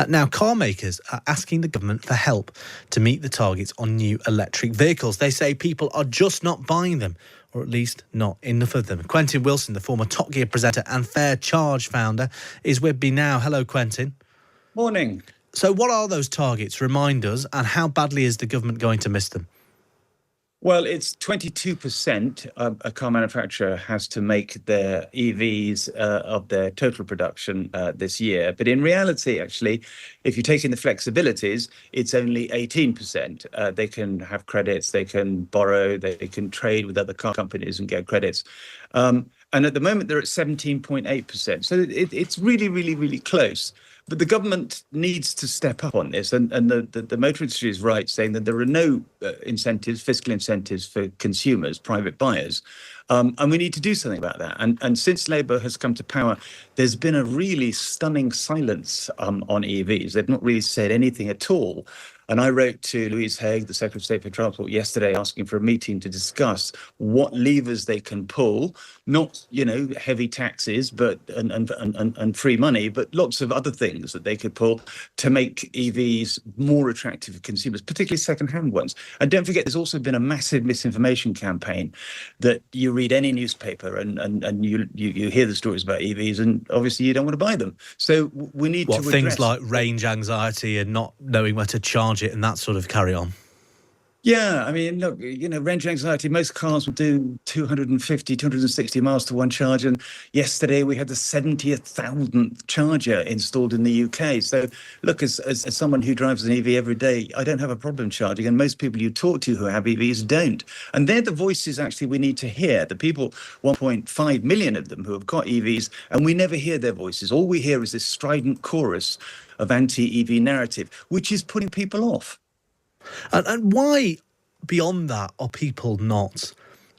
Now, car makers are asking the government for help to meet the targets on new electric vehicles. They say people are just not buying them, or at least not enough of them. Quentin Willson, the former Top Gear presenter and FairCharge founder, is with me now. Hello, Quentin. Morning. So what are those targets? Remind us, and how badly is the government going to miss them? Well, it's 22% a car manufacturer has to make their EVs of their total production this year. But in reality, actually, if you take in the flexibilities, it's only 18%. They can have credits, they can borrow, they can trade with other car companies and get credits. And at the moment, they're at 17.8%. So it's really, really, really close. But the government needs to step up on this. And the motor industry is right, saying that there are no incentives, fiscal incentives for consumers, private buyers. And we need to do something about that. And since Labour has come to power, there's been a really stunning silence on EVs. They've not really said anything at all. And I wrote to Louise Haigh, the Secretary of State for Transport, yesterday asking for a meeting to discuss what levers they can pull, not, heavy taxes, but and free money, but lots of other things that they could pull to make EVs more attractive for consumers, particularly second-hand ones. And don't forget, there's also been a massive misinformation campaign that you read any newspaper and you hear the stories about EVs, and obviously you don't want to buy them. So we need to address things like range anxiety and not knowing where to charge it and that sort of carry on. Yeah, I mean, look, range anxiety, most cars will do 250, 260 miles to one charge. And yesterday we had the 70,000th charger installed in the UK. So look, as someone who drives an EV every day, I don't have a problem charging. And most people you talk to who have EVs don't. And they're the voices actually we need to hear. The people, 1.5 million of them who have got EVs, and we never hear their voices. All we hear is this strident chorus of anti-EV narrative, which is putting people off. And why, beyond that, are people not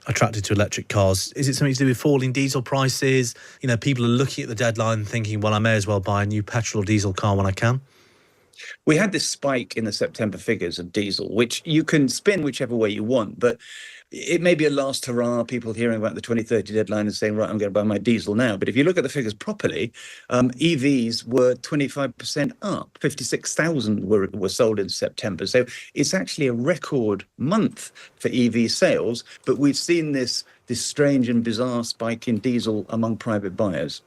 attracted to electric cars? Is it something to do with falling diesel prices? People are looking at the deadline thinking, well, I may as well buy a new petrol or diesel car when I can. We had this spike in the September figures of diesel, which you can spin whichever way you want, but it may be a last hurrah, people hearing about the 2030 deadline and saying, right, I'm going to buy my diesel now. But if you look at the figures properly, EVs were 25% up. 56,000 were sold in September. So it's actually a record month for EV sales. But we've seen this strange and bizarre spike in diesel among private buyers.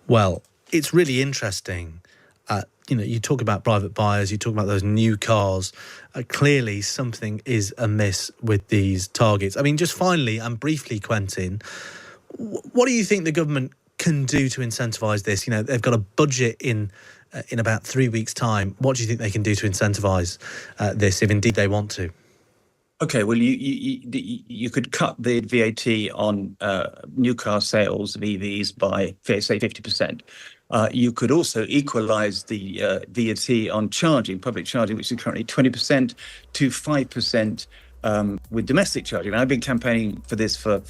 Well, it's really interesting. You talk about private buyers, you talk about those new cars. Clearly, something is amiss with these targets. I mean, just finally and briefly, Quentin, what do you think the government can do to incentivise this? They've got a budget in about 3 weeks' time. What do you think they can do to incentivise this, if indeed they want to? Okay, well, you could cut the VAT on new car sales of EVs by, say, 50%. You could also equalise the VAT on charging, public charging, which is currently 20% to 5% with domestic charging. And I've been campaigning for this for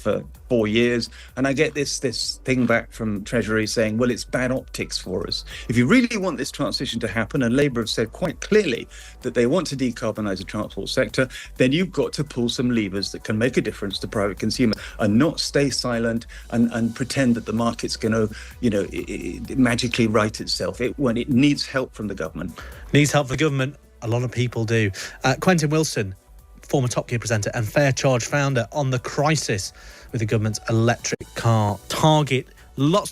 4 years, and I get this thing back from Treasury saying, well, it's bad optics for us. If you really want this transition to happen, and Labour have said quite clearly that they want to decarbonise the transport sector, then you've got to pull some levers that can make a difference to private consumers and not stay silent and pretend that the market's going to, magically right itself. When it needs help from the government. Needs help from the government. A lot of people do. Quentin Willson, former Top Gear presenter and FairCharge founder, on the crisis with the government's electric car target. Lots